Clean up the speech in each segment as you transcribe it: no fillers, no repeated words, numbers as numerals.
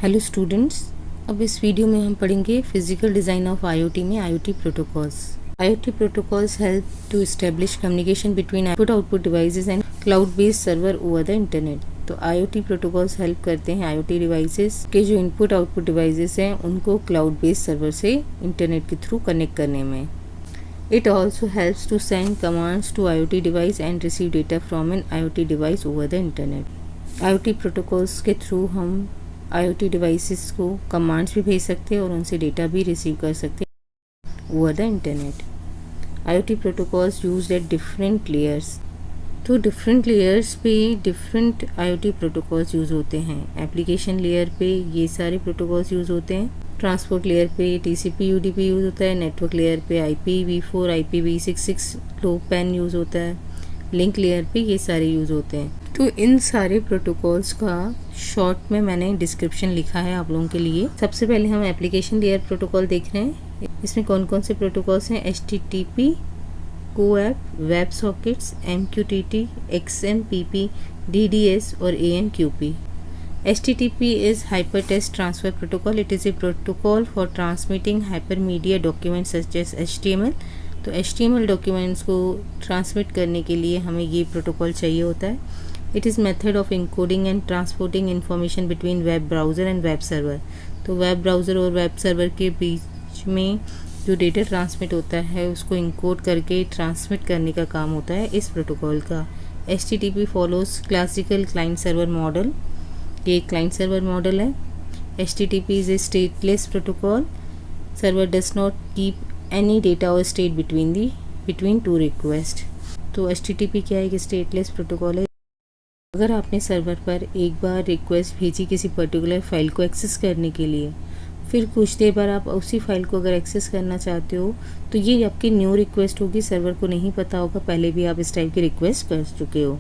Hello students, अब इस video में हम पढ़ेंगे फिजिकल डिज़ाइन ऑफ आईओटी में IoT protocols. IoT protocols help to establish communication between input output devices and cloud based server over the internet. तो IoT protocols help करते हैं IoT devices के जो इनपुट आउटपुट डिवाइसेस हैं उनको cloud based server से internet के through connect करने में। It also helps to send commands to IoT device and receive data from an IoT device over the internet. IoT protocols के through हम IoT devices को commands भी भेज सकते हैं और उनसे data भी receive कर सकते हैं over the internet. IoT protocols used at different layers. तो different layers पे different IoT protocols यूज़ होते हैं। एप्लीकेशन लेयर पे ये सारे protocols यूज़ होते हैं। ट्रांसपोर्ट लेयर पे TCP UDP यूज़ होता है। नेटवर्क लेयर पे IPv4 IPv6 लो पैन यूज़ होता है। लिंक लेयर पे ये सारे यूज़ होते हैं। तो इन सारे प्रोटोकॉल्स का शॉर्ट में मैंने डिस्क्रिप्शन लिखा है आप लोगों के लिए। सबसे पहले हम एप्लीकेशन लेयर प्रोटोकॉल देख रहे हैं। इसमें कौन कौन से प्रोटोकॉल्स हैं? HTTP, CoAP, web sockets, MQTT, XMPP, DDS और AMQP। HTTP is Hypertext Transfer Protocol. It is a protocol for transmitting hypermedia documents such as HTML. तो HTML डॉक्यूमेंट्स को ट्रांसमिट करने के लिए हमें ये प्रोटोकॉल चाहिए होता है। It is method of encoding and transporting information between web browser and web server. तो वेब ब्राउज़र और वेब सर्वर के बीच में जो डेटा ट्रांसमिट होता है उसको इनकोड करके ट्रांसमिट करने का काम होता है इस प्रोटोकॉल का। HTTP follows classical client server model. ये क्लाइंट सर्वर मॉडल है। HTTP is a stateless protocol. Server does not keep any data और स्टेट बिटवीन टू रिक्वेस्ट। तो HTTP क्या है? कि स्टेटलेस प्रोटोकॉल है। अगर आपने सर्वर पर एक बार रिक्वेस्ट भेजी किसी पर्टिकुलर फाइल को एक्सेस करने के लिए, फिर कुछ देर बाद आप उसी फाइल को अगर एक्सेस करना चाहते हो तो ये आपकी न्यू रिक्वेस्ट होगी। सर्वर को नहीं पता होगा पहले भी आप इस टाइप की रिक्वेस्ट कर चुके हो।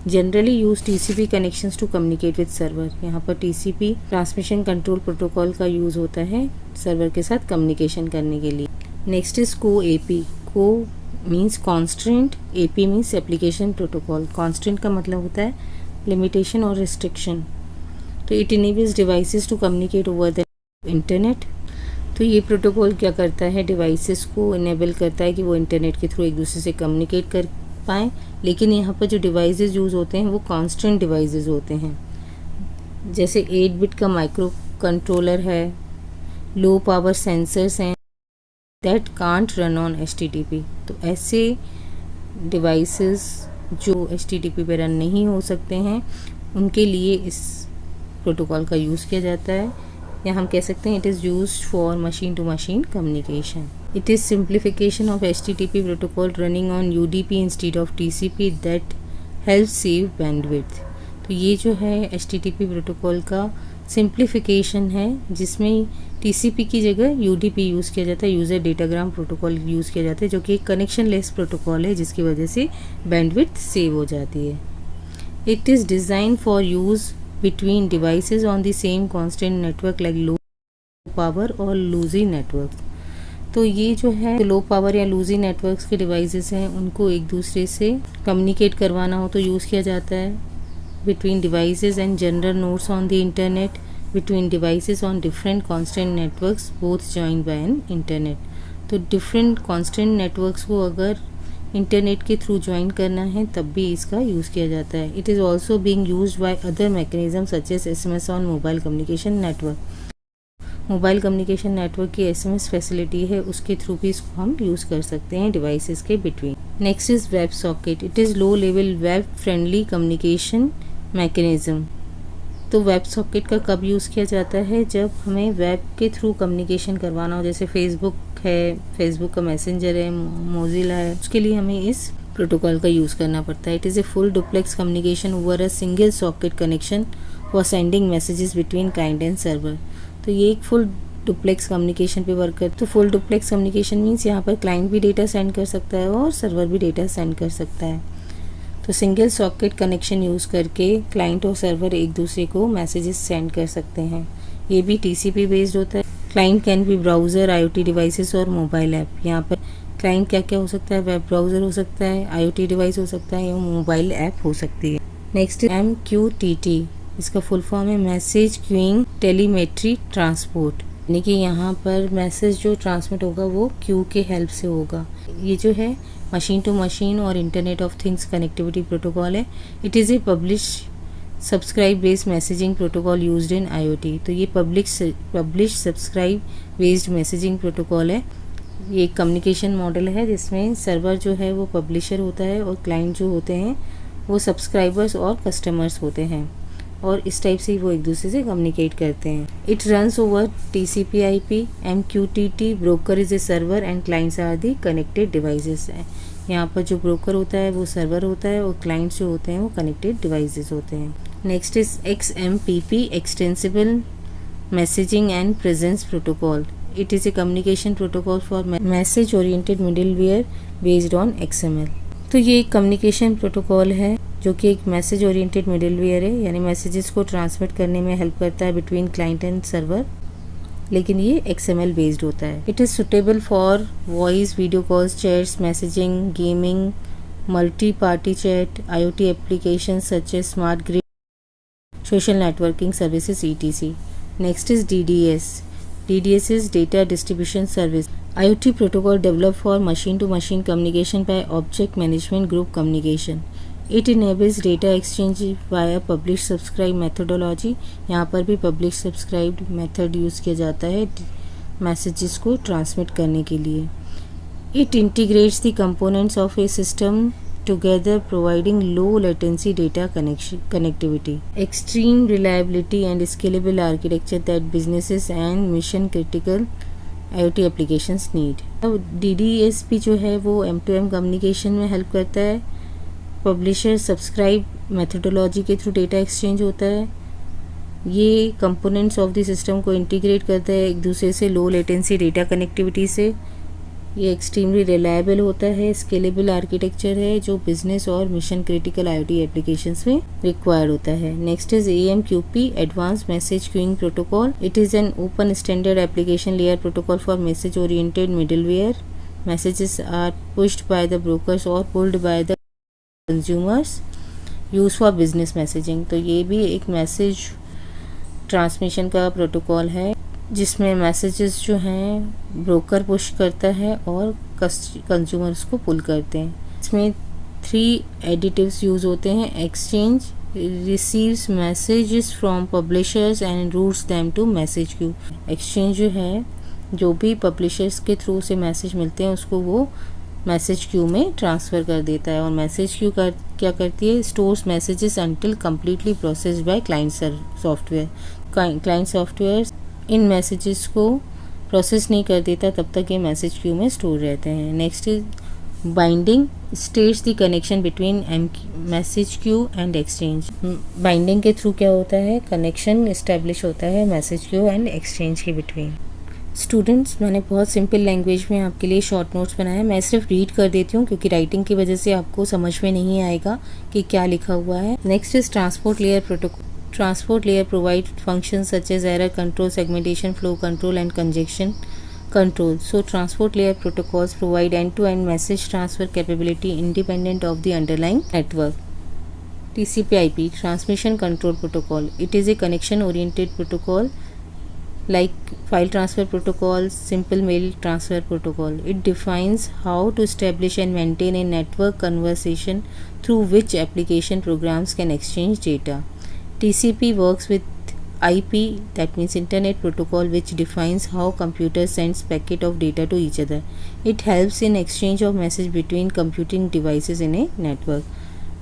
Generally use TCP connections to communicate with server. यहाँ पर TCP ट्रांसमिशन कंट्रोल प्रोटोकॉल का यूज़ होता है सर्वर के साथ कम्युनिकेशन करने के लिए। Next is CoAP। Co means constant, AP means application protocol. Constant का मतलब होता है लिमिटेशन और रिस्ट्रिक्शन। तो it enables devices to communicate over the internet. तो ये प्रोटोकॉल क्या करता है? डिवाइसेस को इनेबल करता है कि वो इंटरनेट के थ्रू एक दूसरे से कम्युनिकेट कर पाएँ। लेकिन यहाँ पर जो डिवाइसेस यूज़ होते हैं वो कांस्टेंट डिवाइसेस होते हैं। जैसे 8 बिट का माइक्रो कंट्रोलर है, लो पावर सेंसर्स हैं that can't run on HTTP। तो ऐसे डिवाइसेस जो HTTP पे रन नहीं हो सकते हैं उनके लिए इस प्रोटोकॉल का यूज़ किया जाता है, या हम कह सकते हैं it is used for machine to machine communication. It is simplification of HTTP protocol running on UDP instead of TCP that helps save bandwidth। तो ये जो है HTTP प्रोटोकॉल का सिंप्लीफिकेशन है जिसमें TCP की जगह UDP यूज़ किया जाता है, यूज़र डेटाग्राम प्रोटोकॉल यूज़ किया जाता है, जो कि एक कनेक्शन लेस प्रोटोकॉल है जिसकी वजह से बैंडविड्थ सेव हो जाती है। It is designed for use between devices on the same constant network like low power और loosey networks। तो ये जो है लो पावर या लूजी नेटवर्क्स के डिवाइसेस हैं उनको एक दूसरे से कम्युनिकेट करवाना हो तो यूज़ किया जाता है। Between devices and general nodes on the internet, between devices on different constant networks both join by an internet. तो डिफरेंट कॉन्स्टेंट नेटवर्क्स को अगर इंटरनेट के थ्रू ज्वाइन करना है तब भी इसका यूज़ किया जाता है। It is also being used by other mechanism such as SMS on mobile communication network. Mobile communication network की SMS फैसिलिटी है, उसके थ्रू भी इसको हम यूज़ कर सकते हैं डिवाइसेस के between. Next is web socket. It is low level web friendly communication mechanism. तो वेब सॉकेट का कब यूज़ किया जाता है? जब हमें वेब के थ्रू कम्युनिकेशन करवाना हो, जैसे फेसबुक है, फेसबुक का मैसेंजर है, मोजिला है, उसके लिए हमें इस प्रोटोकॉल का यूज़ करना पड़ता है। It is a full duplex communication over a single socket connection for sending messages between client and server. तो ये एक फुल डुप्लेक्स कम्युनिकेशन पे वर्क करता है। तो फुल डुप्लेक्स कम्युनिकेशन मीन्स यहाँ पर क्लाइंट भी डेटा सेंड कर सकता है और सर्वर भी डेटा सेंड कर सकता है। तो सिंगल सॉकेट कनेक्शन यूज़ करके क्लाइंट और सर्वर एक दूसरे को मैसेजेस सेंड कर सकते हैं। ये भी TCP बेस्ड होता है। Client can be browser, IoT devices और मोबाइल ऐप। यहाँ पर क्लाइंट क्या क्या हो सकता है? वेब ब्राउज़र हो सकता है, IoT डिवाइस हो सकता है या मोबाइल ऐप हो सकती है। नेक्स्ट MQTT इसका फुल फॉर्म है मैसेज क्यूइंग टेलीमेट्री ट्रांसपोर्ट, यानी कि यहाँ पर मैसेज जो ट्रांसमिट होगा वो क्यू के हेल्प से होगा। ये जो है मशीन टू मशीन और internet of things connectivity protocol है। It is a publish subscribe based messaging protocol used in IoT. तो ये publish subscribe based messaging protocol है। ये एक कम्युनिकेशन मॉडल है जिसमें सर्वर जो है वो पब्लिशर होता है और क्लाइंट जो होते हैं वो सब्सक्राइबर्स और कस्टमर्स होते हैं, और इस टाइप से वो एक दूसरे से कम्युनिकेट करते हैं। It runs over TCP/IP, MQTT, broker is a server and clients are the connected devices है। यहाँ पर जो ब्रोकर होता है वो सर्वर होता है और क्लाइंट्स जो होते हैं वो कनेक्टेड डिवाइसेस होते हैं। Next is XMPP, extensible messaging and presence protocol. It is A communication protocol for message oriented middleware based on XML। तो ये एक कम्युनिकेशन प्रोटोकॉल है जो कि एक मैसेज ओरिएंटेड मिडलवेयर है, यानी मैसेजेस को ट्रांसमिट करने में हेल्प करता है बिटवीन क्लाइंट एंड सर्वर, लेकिन ये XML बेस्ड होता है। It is suitable for voice, video calls, chats, messaging, gaming, multi party chat, IoT application such as smart grid, social networking services etc. Next is DDS. DDS is Data Distribution Service. IoT protocol developed for machine-to-machine communication by Object Management Group Communication. It enables data exchange via publish-subscribe methodology. यहाँ पर भी publish-subscribed method use किया जाता है messages को transmit करने के लिए। It integrates the components of a system together, providing low latency data connectivity, extreme reliability and scalable architecture that businesses and mission critical IoT applications need. अब DDSP जो है वो M2M कम्युनिकेशन में help करता है। पब्लिशर सब्सक्राइब मेथोडोलॉजी के through data exchange होता है। ये कंपोनेंट्स ऑफ द सिस्टम को इंटीग्रेट करता है एक दूसरे से लो लेटेंसी डेटा कनेक्टिविटी से। ये एक्सट्रीमली रिलायबल होता है, स्केलेबल आर्किटेक्चर है जो बिजनेस और मिशन क्रिटिकल IoT एप्लीकेशंस में रिक्वायर्ड होता है। Next is AMQP, advance message queuing protocol. It is an open standard application layer protocol for message oriented middleware. Messages are pushed by the brokers और pulled by the consumers, use for business messaging. तो ये भी एक message transmission का protocol है जिसमें messages जो हैं ब्रोकर पुश करता है और कंज्यूमर्स को पुल करते हैं। इसमें 3 एडिटिव्स यूज़ होते हैं। Exchange receives messages from publishers and routes them to message queue. Exchange जो है जो भी पब्लिशर्स के थ्रू से मैसेज मिलते हैं उसको वो मैसेज क्यू में ट्रांसफ़र कर देता है, और मैसेज क्यू क्या करती है, stores messages until completely processed by client software. Client software in messages को प्रोसेस नहीं कर देता तब तक ये मैसेज क्यू में स्टोर रहते हैं। Next is binding, states the connection between message queue and exchange. Binding के थ्रू क्या होता है, कनेक्शन इस्टेब्लिश होता है मैसेज क्यू एंड एक्सचेंज के बिटवीन। स्टूडेंट्स, मैंने बहुत सिंपल लैंग्वेज में आपके लिए शॉर्ट नोट्स बनाए हैं। मैं सिर्फ रीड कर देती हूँ क्योंकि राइटिंग की वजह से आपको समझ में नहीं आएगा कि क्या लिखा हुआ है। Next is transport layer protocol. Transport layer provides functions such as error control, segmentation, flow control, and congestion control. So, transport layer protocols provide end-to-end message transfer capability independent of the underlying network. TCP/IP, Transmission Control Protocol. It is a connection-oriented protocol like file transfer protocol, simple mail transfer protocol. It defines how to establish and maintain a network conversation through which application programs can exchange data. TCP works with IP, that means Internet Protocol, which defines how computers send packet of data to each other. It helps in exchange of message between computing devices in a network.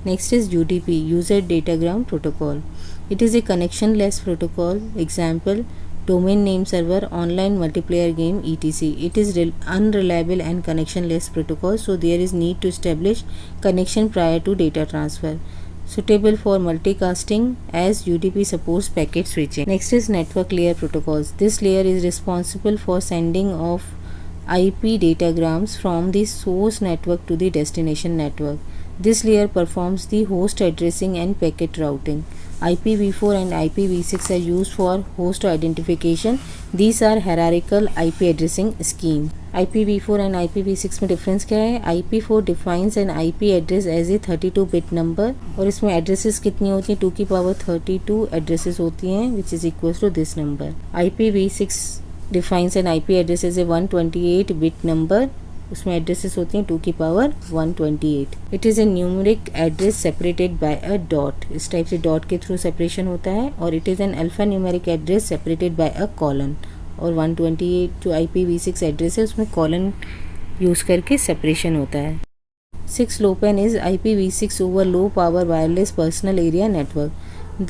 Next is UDP, User Datagram Protocol. It is a connectionless protocol. Example, domain name server, online multiplayer game, etc. It is unreliable and connectionless protocol, so there is need to establish connection prior to data transfer. Suitable for multicasting as UDP supports packet switching. Next is network layer protocols. This layer is responsible for sending of IP datagrams from the source network to the destination network. This layer performs the host addressing and packet routing. IPv4 and IPv6 are used for host identification. These are hierarchical IP addressing scheme. IPv4 and IPv6 में difference क्या है? IP4 defines an IP address as a 32 bit number, और इसमें addresses कितनी होती हैं? 2 की power 32 addresses होती हैं, which is equal to this number. IPv6 defines an IP address as a 128 bit number, उसमें एड्रेसेस होती हैं 2 की power 128। It is a numeric address separated by a dot, इस टाइप से डॉट के थ्रू सेपरेशन होता है। और it is an alpha numeric address separated by a colon, और 128 जो IPv6 एड्रेस है उसमें कॉलन यूज़ करके सेपरेशन होता है। 6LoWPAN is IPv6 over low power wireless personal area network.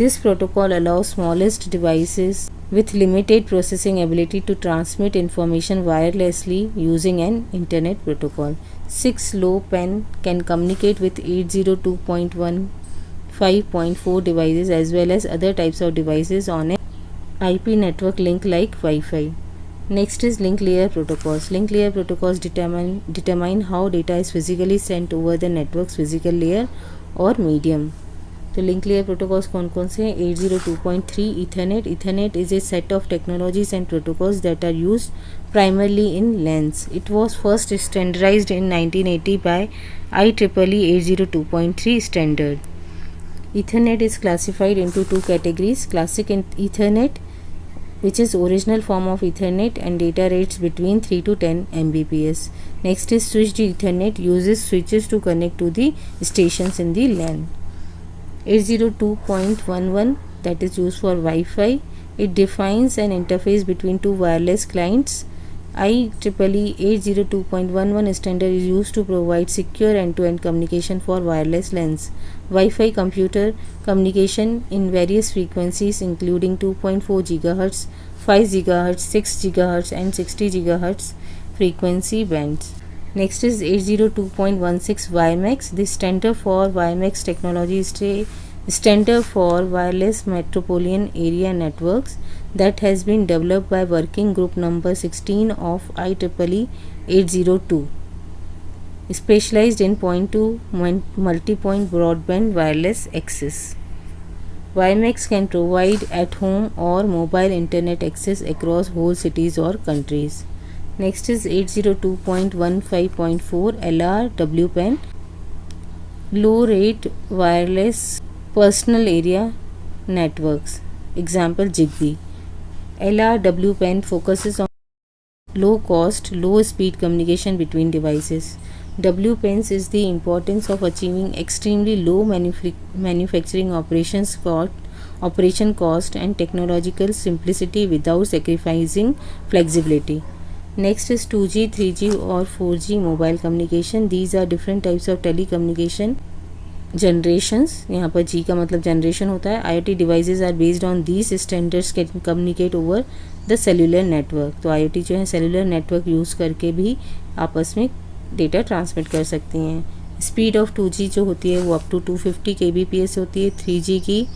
This protocol allows smallest devices with limited processing ability to transmit information wirelessly using an internet protocol. 6LoWPAN can communicate with 802.15.4 devices as well as other types of devices on an IP network link like Wi-Fi. Next is link layer protocols. Link layer protocols determine how data is physically sent over the network's physical layer or medium. तो link layer protocols कौन कौन से हैं? 802.3 ethernet. Ethernet is a set of technologies and protocols that are used primarily in LANs. It was first standardized in 1980 by IEEE 802.3 standard. Ethernet is classified into two categories: classic Ethernet, which is original form of Ethernet and data rates between 3 to 10 Mbps. Next is switched Ethernet, uses switches to connect to the stations in the LAN. 802.11, that is used for Wi-Fi. It defines an interface between two wireless clients. IEEE 802.11 standard is used to provide secure end-to-end communication for wireless LANs. Wi-Fi computer communication in various frequencies including 2.4 GHz, 5 GHz, 6 GHz and 60 GHz frequency bands. Next is 802.16 WiMAX. The standard for WiMAX technology is a standard for wireless metropolitan area networks that has been developed by working group number 16 of IEEE 802, specialized in point-to multipoint broadband wireless access. WiMAX can provide at-home or mobile internet access across whole cities or countries. Next is 802.15.4 LRWPAN, low rate wireless personal area networks. Example Zigbee. LRWPAN focuses on low cost, low speed communication between devices. WPANs is the importance of achieving extremely low manufacturing operation cost and technological simplicity without sacrificing flexibility. Next is 2G, 3G or 4G mobile communication. These are different types of telecommunication generations. यहाँ पर G का मतलब generation होता है. IoT devices are based on these standards can communicate over the cellular network. तो IoT जो है cellular network use करके भी आपस में डेटा ट्रांसमिट कर सकती हैं. स्पीड ऑफ 2G जो होती है वो अप टू 250 kbps होती है. 3G की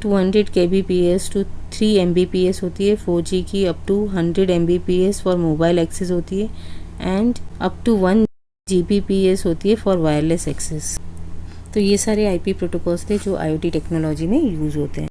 200 kbps to 3 Mbps होती है. 4G की up to 100 Mbps for mobile access होती है एंड अप टू 1 Gbps होती है फॉर वायरलेस एक्सेस. तो ये सारे IP प्रोटोकॉल्स थे जो IoT टेक्नोलॉजी में यूज़ होते हैं.